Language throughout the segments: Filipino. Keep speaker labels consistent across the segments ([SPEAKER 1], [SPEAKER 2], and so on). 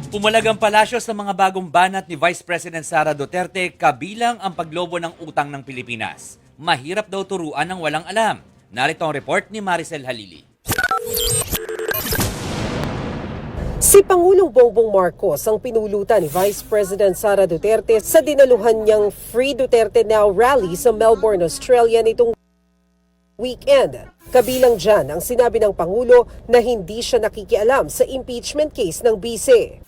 [SPEAKER 1] Pumalag ang palasyo sa mga bagong banat ni Vice President Sara Duterte kabilang ang paglobo ng utang ng Pilipinas. Mahirap daw turuan ng walang alam. Narito ang report ni Maricel Halili.
[SPEAKER 2] Si Pangulong Bongbong Marcos ang pinulutan ni Vice President Sara Duterte sa dinaluhan niyang Free Duterte Now rally sa Melbourne, Australia nitong weekend. Kabilang dyan ang sinabi ng Pangulo na hindi siya nakikialam sa impeachment case ng bise.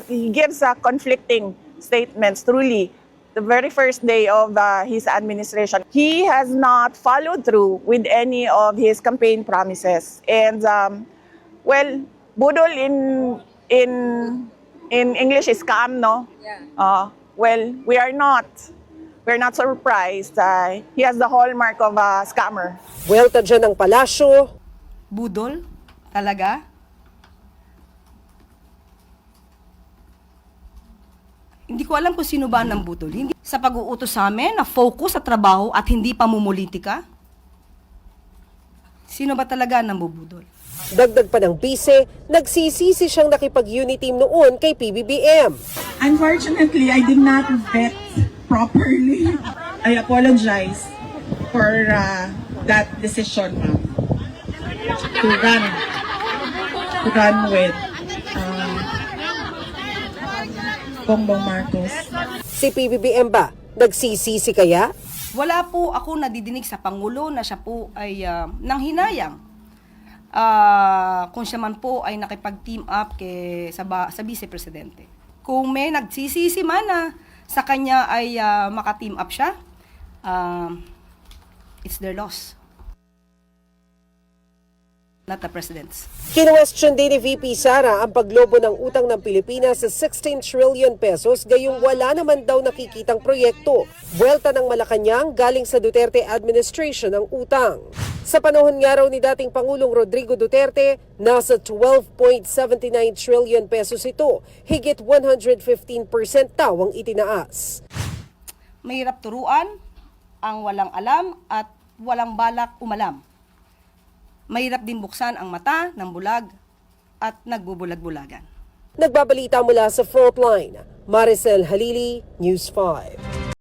[SPEAKER 3] He gives conflicting statements truly. The very first day of his administration, he has not followed through with any of his campaign promises. And budol in English is scam, no? Yeah. We're not surprised. He has the hallmark of a scammer.
[SPEAKER 2] Buwelta dyan ng palasyo.
[SPEAKER 4] Budol? Talaga? Hindi ko alam kung sino ba ng budol. Hindi sa pag-uutos sa amin na focus sa trabaho at hindi pamumulitika? Sino ba talaga ng bubudol?
[SPEAKER 2] Dagdag pa ng bise, nagsisisi siyang nakipag-uniteam noon kay PBBM.
[SPEAKER 5] Unfortunately, I did not vet properly. I apologize for that decision, ma'am. To run with Bongbong Marcos.
[SPEAKER 2] Si PBBM ba, nagsisisi kaya?
[SPEAKER 4] Wala po ako nadidinig sa Pangulo na siya po ay nanghinayang. Kung siya man po ay nakipag-team up sa Vice Presidente. Kung may nagsisisi man na sa kanya ay maka-team up siya, it's their loss. Not the President's.
[SPEAKER 2] Kinwestiyon din ni VP Sara ang paglobo ng utang ng Pilipinas sa 16 trillion pesos gayong wala naman daw nakikitang proyekto. Buwelta ng Malacanang galing sa Duterte administration ang utang. Sa panahon nga raw ni dating Pangulong Rodrigo Duterte, nasa 12.79 trillion pesos ito. Higit 115% daw ang itinaas.
[SPEAKER 4] Mahirap turuan ang walang alam at walang balak umalam. Mahirap din buksan ang mata ng bulag at nagbubulag-bulagan.
[SPEAKER 2] Nagbabalita mula sa Frontline, Maricel Halili, News 5.